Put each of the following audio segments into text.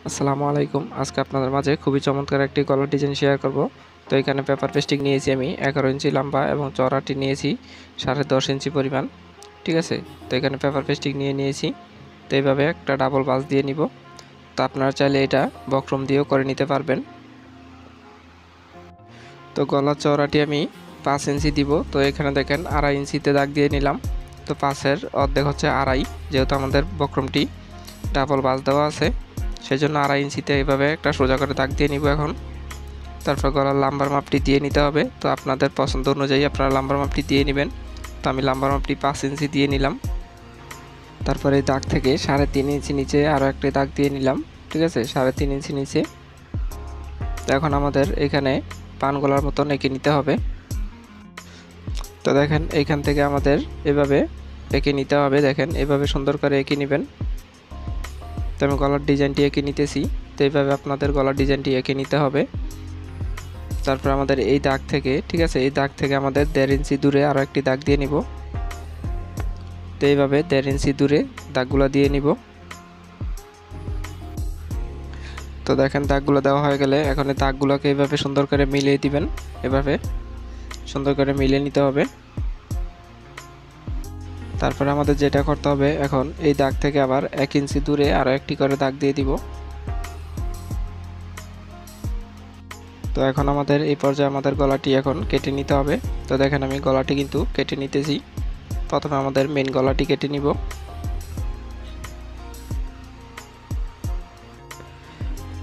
আসসালামু আলাইকুম। আজকে আপনাদের মাঝে খুবই চমৎকার একটি গলার ডিজাইন শেয়ার করব। তো এখানে পেপার পেস্টিং নিয়েছি আমি 11 ইঞ্চি লম্বা এবং চওড়াটি নিয়েছি 10.5 ইঞ্চি পরিমাণ। ঠিক আছে, তো এখানে পেপার পেস্টিং নিয়েছি। তো এইভাবে একটা ডাবল বাস দিয়ে নিব। তো আপনারা চাইলে এটা বক্রম দিয়েও করে নিতে পারবেন। তো গলার চওড়াটি আমি 5 ইঞ্চি দিব। তো এখানে দেখেন 2.5 ইঞ্চিতে দাগ দিয়ে নিলাম। তো 5-এর অর্ধেক হচ্ছে 2.5, যেহেতু আমাদের বক্রমটি ডাবল বাস দেওয়া আছে, সেজন্য 2.5 ইঞ্চিতে এইভাবে একটা সোজা করে দাগ দিয়ে নিব এখন। তারপর গলার লাম্বার মাপটি দিয়ে নিতে হবে। তো আপনাদের পছন্দ অনুযায়ী আপনারা লাম্বার মাপটি দিয়ে নেবেন। তো আমি লাম্বার মাপটি 5 ইঞ্চি দিয়ে নিলাম। তারপরে এই দাগ থেকে 3.5 ইঞ্চি নিচে আরও একটি দাগ দিয়ে নিলাম। ঠিক আছে, 3.5 ইঞ্চি নিচে। তো এখন আমাদের এখানে পান গলার মতন এঁকে নিতে হবে। তো দেখেন এইখান থেকে আমাদের এভাবে এঁকে নিতে হবে। দেখেন এভাবে সুন্দর করে এঁকে নেবেন। তো আমি গলার ডিজাইনটি এঁকে নিতেছি। তো এইভাবে আপনাদের গলার ডিজাইনটি এঁকে নিতে হবে। তারপর আমাদের এই দাগ থেকে, ঠিক আছে, এই দাগ থেকে আমাদের 1.5 ইঞ্চি দূরে আরও একটি দাগ দিয়ে নিব। তো এইভাবে 1.5 ইঞ্চি দূরে দাগগুলো দিয়ে নিব। তো দেখেন দাগগুলো দেওয়া হয়ে গেলে এখন এই দাগগুলোকে এইভাবে সুন্দর করে মিলিয়ে দিবেন। এভাবে সুন্দর করে মিলিয়ে নিতে হবে। তারপরে আমাদের যেটা করতে হবে, এখন এই দাগ থেকে আবার 1 ইঞ্চি দূরে আরও একটি করে দাগ দিয়ে দিব। তো এখন আমাদের এই পর্যায়ে আমাদের গলাটি এখন কেটে নিতে হবে। তো দেখেন আমি গলাটি কিন্তু কেটে নিতেছি। প্রথমে আমাদের মেন গলাটি কেটে নিব।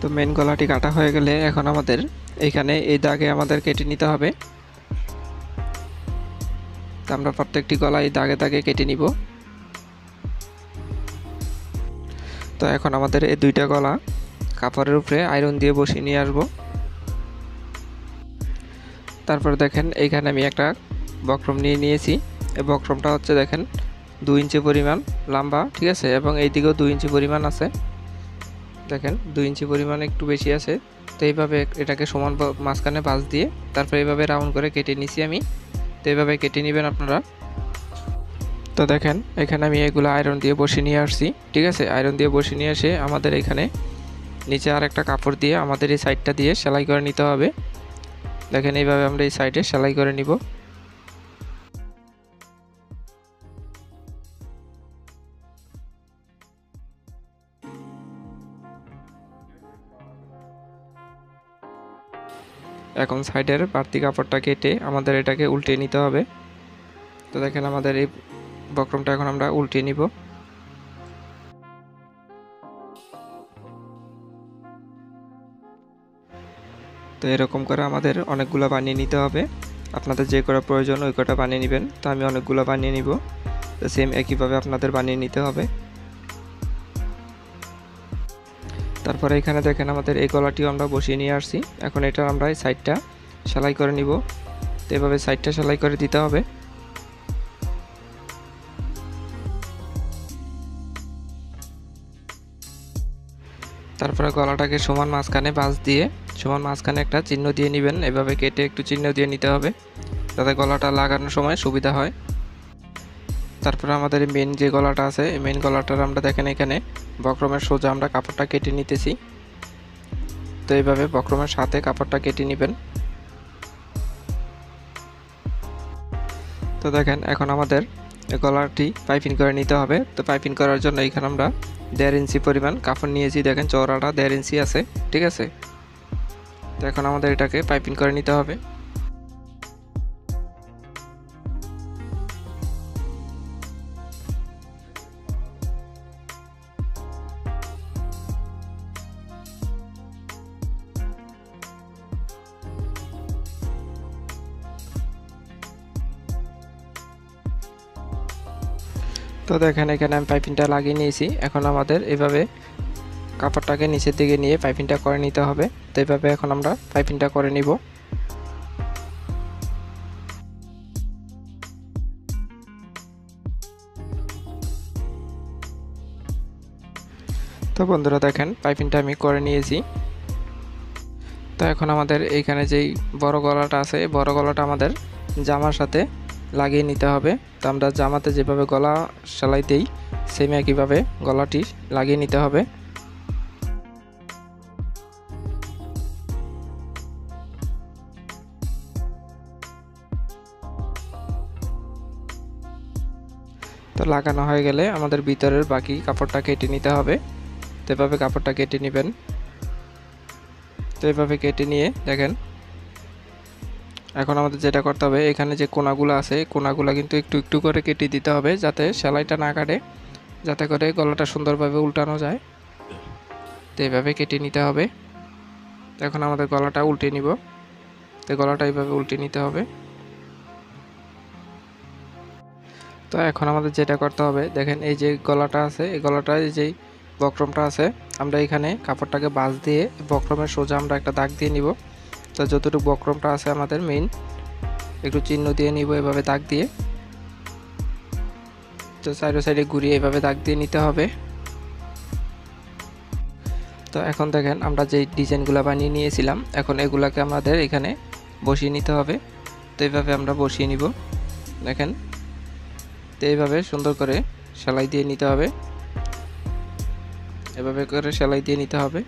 তো মেন গলাটি কাটা হয়ে গেলে এখন আমাদের এখানে এই দাগে আমাদের কেটে নিতে হবে। তো আমরা প্রত্যেকটি গলা এই দাগে দাগে কেটে নিব। তো এখন আমাদের এই দুইটা গলা কাপড়ের উপরে আয়রন দিয়ে বসিয়ে নিয়ে আসবো। তারপর দেখেন এইখানে আমি একটা বক্রম নিয়েছি। এই বক্রমটা হচ্ছে দেখেন 2 ইঞ্চি পরিমাণ লম্বা, ঠিক আছে, এবং এই দিকেও 2 ইঞ্চি পরিমাণ আছে। দেখেন 2 ইঞ্চি পরিমাণ একটু বেশি আছে। তো এইভাবে এটাকে সমান মাঝখানে ভাঁজ দিয়ে তারপর এইভাবে রাউন্ড করে কেটে নিছি আমি। তো এইভাবে কেটে নেবেন আপনারা। তো দেখেন এখানে আমি এগুলো আয়রন দিয়ে বসিয়ে নিয়ে আসছি। ঠিক আছে, আয়রন দিয়ে বসিয়ে নিয়ে এসে আমাদের এখানে নিচে আর একটা কাপড় দিয়ে আমাদের এই সাইডটা দিয়ে সেলাই করে নিতে হবে। দেখেন এইভাবে আমরা এই সাইডে সেলাই করে নিব। এখন সাইডের বাড়তি কাপড়টা কেটে আমাদের এটাকে উল্টিয়ে নিতে হবে। তো দেখেন আমাদের এই বক্রমটা এখন আমরা উল্টিয়ে নিব। তো এরকম করে আমাদের অনেকগুলো বানিয়ে নিতে হবে। আপনাদের যে কটা প্রয়োজন ওই কটা বানিয়ে নেবেন। তো আমি অনেকগুলো বানিয়ে নিব। তো সেম একইভাবে আপনাদের বানিয়ে নিতে হবে। তারপরে এখানে দেখেন আমাদের এই গলাটিও আমরা বসিয়ে নিয়ে আসছি। এখন এটা আমরা এই সাইডটা সেলাই করে নিব। তো এভাবে সাইডটা সেলাই করে দিতে হবে। তারপরে গলাটাকে সমান মাঝখানে ভাঁজ দিয়ে সমান মাঝখানে একটা চিহ্ন দিয়ে নেবেন। এভাবে কেটে একটু চিহ্ন দিয়ে নিতে হবে যাতে গলাটা লাগানোর সময় সুবিধা হয়। তারপরে আমাদের মেন যে গলাটা আছে, এই মেন গলাটার আমরা দেখেন এখানে বক্রমের সোজা আমরা কাপড়টা কেটে নিতেছি। তো এইভাবে বক্রমের সাথে কাপড়টা কেটে নেবেন। তো দেখেন এখন আমাদের গলাটি পাইপিং করে নিতে হবে। তো পাইপিং করার জন্য এখানে আমরা 1.5 ইঞ্চি পরিমাণ কাপড় নিয়েছি। দেখেন চওড়াটা 1.5 ইঞ্চি আছে, ঠিক আছে। তো এখন আমাদের এটাকে পাইপিং করে নিতে হবে। তো দেখেন এখানে আমি পাইপিংটা লাগিয়ে নিয়েছি। এখন আমাদের এভাবে কাপড়টাকে নিচের দিকে নিয়ে পাইপিংটা করে নিতে হবে। তো এইভাবে এখন আমরা পাইপিংটা করে নিব। তো বন্ধুরা দেখেন পাইপিংটা আমি করে নিয়েছি। তো এখন আমাদের এইখানে যেই বড় গলাটা আছে, এই বড় গলাটা আমাদের জামার সাথে লাগিয়ে নিতে হবে। তো আমরা জামাতে যেভাবে গলা সেলাই দেই সেম একইভাবে গলাটি লাগিয়ে নিতে হবে। তো লাগানো হয়ে গেলে আমাদের ভিতরের বাকি কাপড়টা কেটে নিতে হবে। তো এভাবে কাপড়টা কেটে নেবেন। তো এভাবে কেটে নিয়ে দেখেন এখন আমাদের যেটা করতে হবে, এখানে যে কোনাগুলো আছে কোনাগুলো কিন্তু একটু একটু করে কেটে দিতে হবে যাতে সেলাইটা না কাটে, যাতে করে গলাটা সুন্দরভাবে উল্টানো যায়। তো এইভাবে কেটে নিতে হবে। এখন আমাদের গলাটা উল্টে নিব। তো গলাটা এইভাবে উল্টে নিতে হবে। তো এখন আমাদের যেটা করতে হবে দেখেন এই যে গলাটা আছে, এই গলাটা এই যে বক্রমটা আছে, আমরা এখানে কাপড়টাকে বাঁশ দিয়ে বক্রমের সোজা আমরা একটা দাগ দিয়ে নিব। তো যতটুকু বক্রমটা আছে আমাদের মেইন একটু চিহ্ন দিয়ে নিব এভাবে দাগ দিয়ে। তো সাইডে ঘুরিয়ে এভাবে দাগ দিয়ে নিতে হবে। তো এখন দেখেন আমরা যে ডিজাইনগুলো বানিয়ে নিয়েছিলাম এখন এগুলাকে আমাদের এখানে বসিয়ে নিতে হবে। তো এইভাবে আমরা বসিয়ে নিব দেখেন। তো এইভাবে সুন্দর করে সেলাই দিয়ে নিতে হবে, এভাবে করে সেলাই দিয়ে নিতে হবে।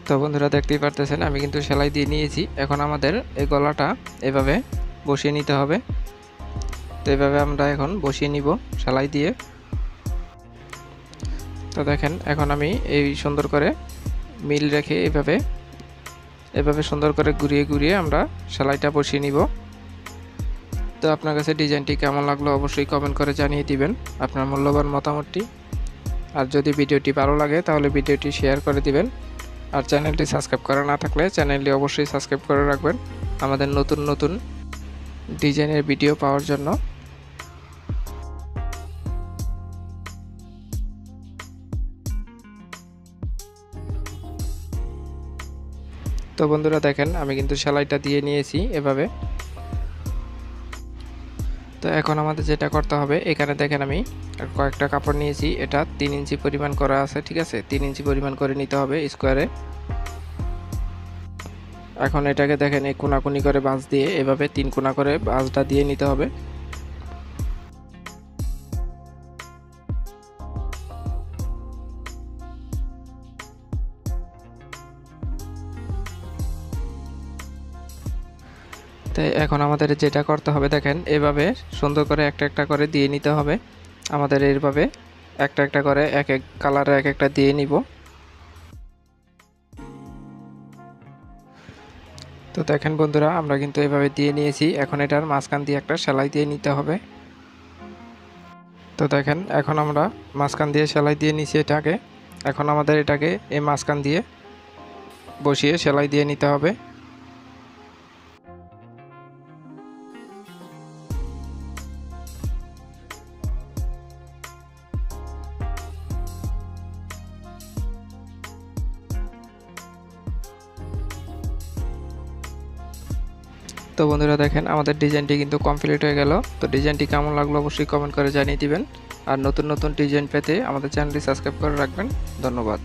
তো বন্ধুরা দেখতেই পারতেছেন আমি কিন্তু সেলাই দিয়ে নিয়েছি। এখন আমাদের এই গলাটা এভাবে বসিয়ে নিতে হবে। তো এভাবে আমরা এখন বসিয়ে নিব সেলাই দিয়ে। তো দেখেন এখন আমি এই সুন্দর করে মিল রেখে এভাবে সুন্দর করে ঘুরিয়ে ঘুরিয়ে আমরা সেলাইটা বসিয়ে নিব। তো আপনার কাছে ডিজাইনটি কেমন লাগলো অবশ্যই কমেন্ট করে জানিয়ে দিবেন আপনার মূল্যবান মতামতটি। আর যদি ভিডিওটি ভালো লাগে তাহলে ভিডিওটি শেয়ার করে দিবেন। আর চ্যানেলটি সাবস্ক্রাইব করা না থাকলে চ্যানেলটি অবশ্যই সাবস্ক্রাইব করে রাখবেন আমাদের নতুন নতুন ডিজাইনের ভিডিও পাওয়ার জন্য। তো বন্ধুরা দেখেন আমি কিন্তু সেলাইটা দিয়ে নিয়েছি এভাবে। তো এখন আমাদের যেটা করতে হবে এখানে দেখেন আমি কয়েকটা কাপড় নিয়েছি, এটা 3 ইঞ্চি পরিমাণ করা আছে, ঠিক আছে 3 ইঞ্চি পরিমাণ করে নিতে হবে স্কোয়ারে। এখন এটাকে দেখেন এই কোনাকুনি করে বাঁশ দিয়ে এভাবে 3 কোনা করে বাঁশটা দিয়ে নিতে হবে। তাই এখন আমাদের যেটা করতে হবে দেখেন এভাবে সুন্দর করে একটা একটা করে দিয়ে নিতে হবে। আমাদের এইভাবে একটা একটা করে এক এক কালারে এক একটা দিয়ে নিব। তো দেখেন বন্ধুরা আমরা কিন্তু এভাবে দিয়ে নিয়েছি। এখন এটার মাঝখান দিয়ে একটা সেলাই দিয়ে নিতে হবে। তো দেখেন এখন আমরা মাঝখান দিয়ে সেলাই দিয়ে নিছি এটাকে। এখন আমাদের এটাকে এই মাঝখান দিয়ে বসিয়ে সেলাই দিয়ে নিতে হবে। তো বন্ধুরা দেখেন আমাদের ডিজাইনটি কিন্তু কমপ্লিট হয়ে গেল। তো ডিজাইনটি কেমন লাগলো অবশ্যই কমেন্ট করে জানিয়ে দিবেন। আর নতুন নতুন ডিজাইন পেতে আমাদের চ্যানেলটি সাবস্ক্রাইব করে রাখবেন। ধন্যবাদ।